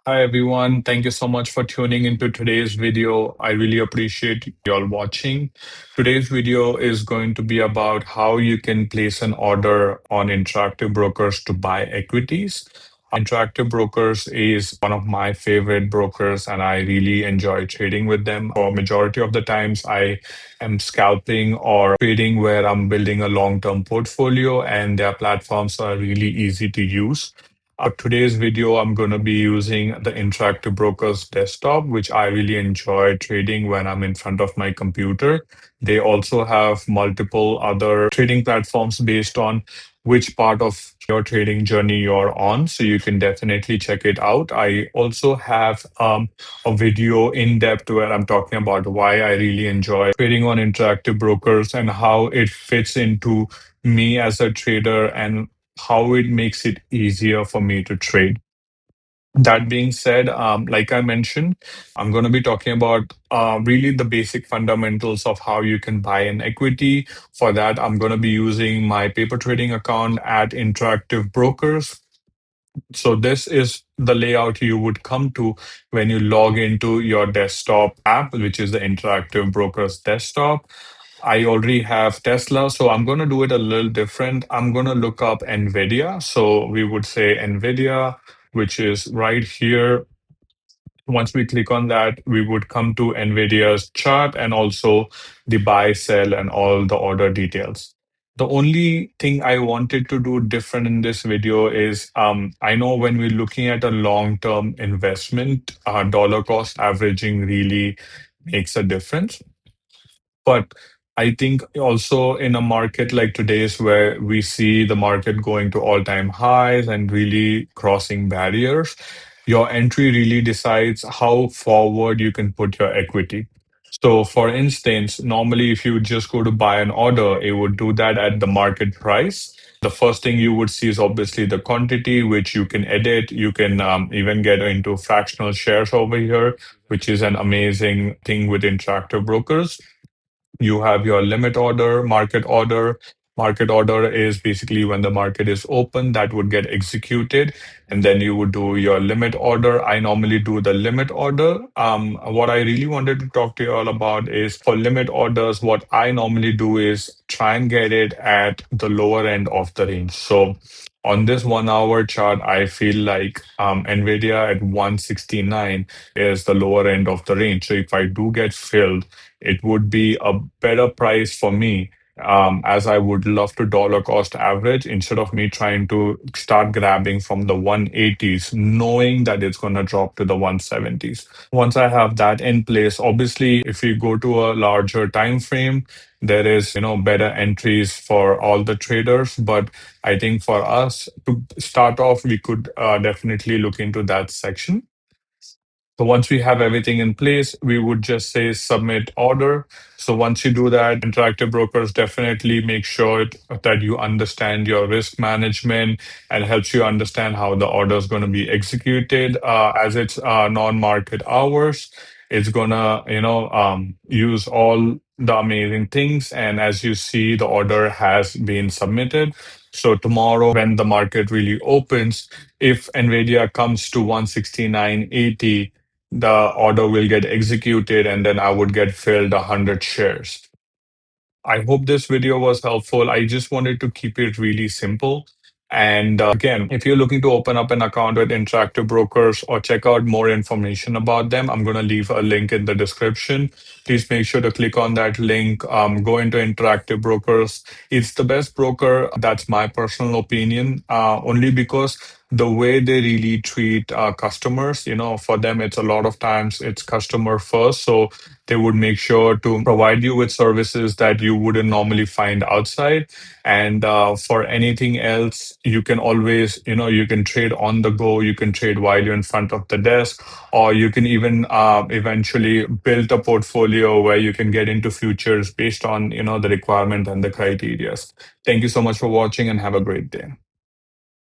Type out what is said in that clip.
Hi everyone. Thank you so much for tuning into today's video. I really appreciate y'all watching. Today's video is going to be about how you can place an order on Interactive Brokers to buy equities. Interactive Brokers is one of my favorite brokers and I really enjoy trading with them. For majority of the times I am scalping or trading where I'm building a long-term portfolio and their platforms are really easy to use. For today's video, I'm going to be using the Interactive Brokers desktop, which I really enjoy trading when I'm in front of my computer. They also have multiple other trading platforms based on which part of your trading journey you're on. So you can definitely check it out. I also have a video in depth where I'm talking about why I really enjoy trading on Interactive Brokers and how it fits into me as a trader and how it makes it easier for me to trade. That being said, like I mentioned, I'm going to be talking about really the basic fundamentals of how you can buy an equity. For that, I'm going to be using my paper trading account at Interactive Brokers. So this is the layout you would come to when you log into your desktop app, which is the Interactive Brokers desktop. I already have Tesla, so I'm going to do it a little different. I'm going to look up NVIDIA. So we would say NVIDIA, which is right here. Once we click on that, we would come to NVIDIA's chart and also the buy, sell, and all the order details. The only thing I wanted to do different in this video is I know when we're looking at a long-term investment, dollar cost averaging really makes a difference. But I think also in a market like today's where we see the market going to all-time highs and really crossing barriers, your entry really decides how forward you can put your equity. So for instance, normally if you just go to buy an order, it would do that at the market price. The first thing you would see is obviously the quantity, which you can edit. You can even get into fractional shares over here, which is an amazing thing with Interactive Brokers. You have your limit order, market order. Market order is basically when the market is open, that would get executed, and then you would do your limit order. I normally do the limit order. What I really wanted to talk to you all about is for limit orders, what I normally do is try and get it at the lower end of the range. So on this 1 hour chart, I feel like NVIDIA at 169 is the lower end of the range. So if I do get filled, it would be a better price for me, as I would love to dollar cost average instead of me trying to start grabbing from the 180s, knowing that it's going to drop to the 170s. Once I have that in place, obviously, if we go to a larger time frame, there is, better entries for all the traders. But I think for us to start off, we could definitely look into that section. So once we have everything in place, we would just say submit order. So once you do that, Interactive Brokers definitely make sure that you understand your risk management and helps you understand how the order is going to be executed. As it's non-market hours, it's gonna, use all the amazing things. And as you see, the order has been submitted. So tomorrow, when the market really opens, if NVIDIA comes to 169.80, the order will get executed and then I would get filled 100 shares. I hope this video was helpful. I just wanted to keep it really simple. And again, if you're looking to open up an account with Interactive Brokers or check out more information about them, I'm going to leave a link in the description. Please make sure to click on that link. Go into Interactive Brokers. It's the best broker. That's my personal opinion, only because the way they really treat customers, for them, it's a lot of times it's customer first. So they would make sure to provide you with services that you wouldn't normally find outside. And for anything else, you can always, you can trade on the go, you can trade while you're in front of the desk, or you can even eventually build a portfolio where you can get into futures based on, the requirement and the criteria. Thank you so much for watching and have a great day.